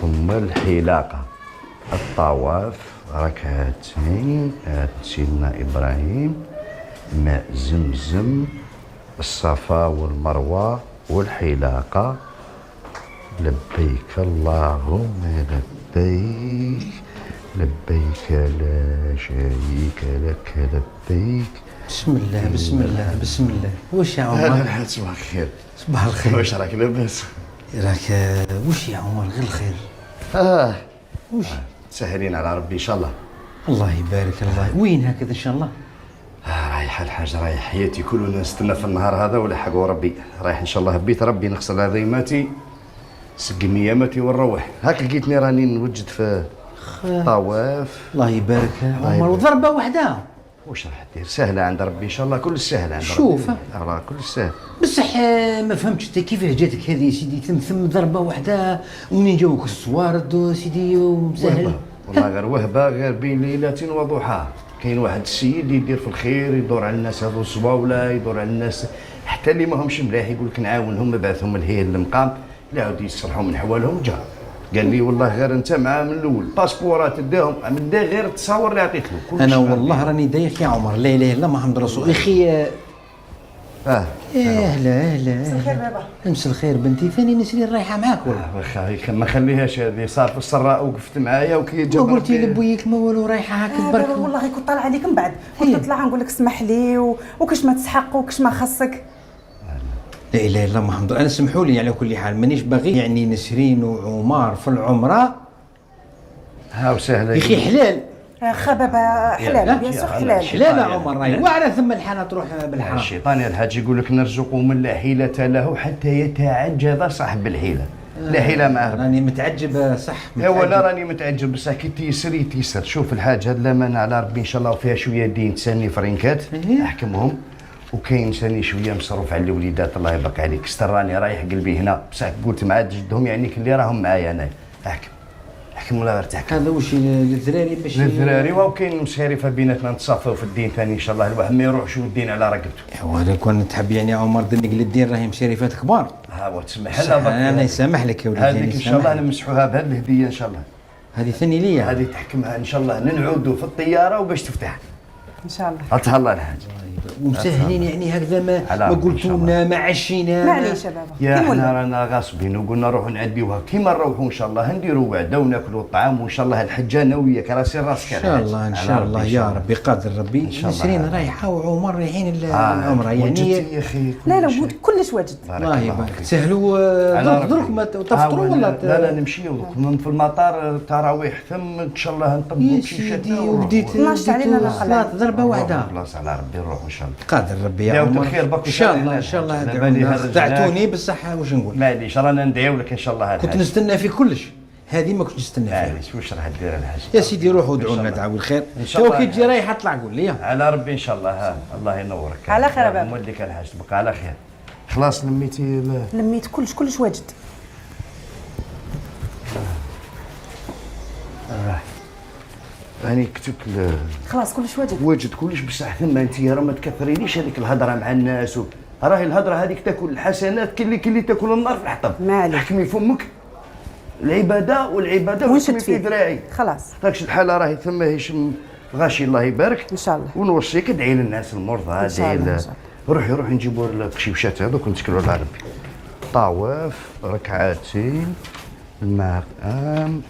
ثم الحلاقة، الطواف ركعتين، سيدنا إبراهيم، ماء زمزم، الصفا والمروة والحلاقة. لبيك اللهم لبيك، لبيك لا شريك لك لبيك. بسم الله بسم الله بسم الله. واش يا عمر؟ هلا صباح الخير. صباح الخير. واش راك لاباس؟ راك واش يا عمر؟ غير الخير. واش؟ سهلين على ربي ان شاء الله. الله يبارك الله. وين هكذا ان شاء الله؟ رايح الحاج، رايح حياتي كله نستنى في النهار هذا ولا حق ربي. رايح ان شاء الله بيت ربي نغسل هذيماتي سق مياماتي ونروح. هاك لقيتني راني نوجد في طواف. الله يبارك عمر. وضربه واحده واش راح دير؟ سهله عند ربي ان شاء الله، كل سهل عند ربي. شوف راه كل سهل. بصح ما فهمتش انت كيفاه جاتك هذه سيدي ثم ضربه واحده ومنين جاوك الصوارد سيدي ومسهل؟ والله غير وهبه، غير بين ليله وضحاها. كاين واحد السيد يدير في الخير، يدور على الناس هذو الصواوله، يدور على الناس حتى اللي ماهمش ملاح يقول لك نعاونهم، بعثهم لهيه المقام لا عاود يصلحوا من حوالهم. جا قال لي والله غير انت معاه من الاول، باسبورات اداهم من دا غير التصاور اللي عطيت له. انا والله راني دايخ يا عمر. لا اله الا الله محمد رسول الله. اخي يا اهلا اهلا. مساء الخير بابا. مساء الخير بنتي. ثاني نسرين رايحه معاك ولا؟ واخا ما خليهاش هذه، صار في السراء وقفت معايا وكي جا قلتي لبويك ما والو رايحه هكا برك. بابا والله كنت طالع عليك من بعد، قلت نطلع نقول لك اسمح لي وكاش ما تسحق وكاش ما خصك. لا اله الا الله محمد. انا سمحوا لي على كل حال مانيش باغي يعني نسرين وعمار في العمره. ها وسهله يا اخي حلال. خا بابا حلال بيان سور حلال. حلال عمر راهي واعره ثم الحالة تروح بالحرام. الشيطان يا الحاج يقول لك نرزق من لا حيلة له حتى يتعجب صاحب الحيلة. لا حيلة معاه. راني متعجب صح. ايوا لا راني متعجب بصح كي تيسر يتيسر. شوف الحاج هاد الامانه على ربي ان شاء الله وفيها شويه دين تساني فرينكات احكمهم، وكاين ثاني شويه مصروف على الوليدات الله يبارك عليك. ستر راني رايح قلبي هنا بصح قلت مع جدهم يعني اللي راهم معايا انا. احكم ولا غير تحكم. هذا واش للذراري باش للذراري وكاين مسارفه بيناتنا نتصافوا في الدين ثاني ان شاء الله. الواحد ما يروحش والدين على رقبته. ايوا اذا كون تحب يعني عمر دنك للدين راهي مسارفات كبار. ها وتسمح لنا انا يسامح لك يا ولدي. هذيك ان شاء الله نمسحوها بهذه الهديه ان شاء الله. هذه ثاني ليا. هذه تحكمها ان شاء الله نعودوا في الطياره وباش تفتح ان شاء الله. عطها الله الحاج. ومسهلين يعني هكذا ما قلتوا لنا ما عشينا. معليش يا بابا. يا احنا رانا غاصبين وقلنا نروحوا نعديوها كيما نروحوا ان شاء الله نديروا وعده وناكلوا الطعام وان شاء الله الحجه انا وياك راسي راسك. ان شاء الله ان شاء الله يا ربي قادر ربي. نسرين رايحه وعمر رايحين العمره يعني. يا اخي لا كلش واجد. الله يبارك. سهلوا دروك ما تفطروا ولا؟ لا نمشيو من في المطار تراويح ثم ان شاء الله نطبقوا شي شتنا وبديت 12 علينا الصلاه ضربه واحده. خلاص على ربي نروح ان شاء الله. قادر ربي يا عمر. ان شاء الله ان شاء الله. خدعتوني بصح واش نقول. معليش رانا ندعيو لك ان شاء الله. كنت نستنى في كلش، هذه ما كنتش نستنى فيها. معليش واش راح دير الحاج؟ يا سيدي روحوا ادعوا لنا دعاء الخير. تو كي تجي رايح اطلع قول لي. على ربي ان شاء الله. ها الله ينورك. على خير بابا. مولدك الحاج تبقى على خير. خلاص لميتي؟ لميت كلش واجد. راني كتبت خلاص كلش واجد كلش بصح ثم انت راه ما تكثرينيش هذيك الهضره مع الناس راهي الهضره هذيك تاكل الحسنات كلي تاكل النار في الحطب. معليش. احكمي فمك. العباده ونشد في ذراعي. خلاص داكش الحاله راهي ثم هيش غاشي الله يبارك ان شاء الله. ونوصيك ادعي للناس المرضى. ادعي روحي نجيبوا لك شيوشات هذوك ونتكلوا على ربي. طواف ركعتين المقام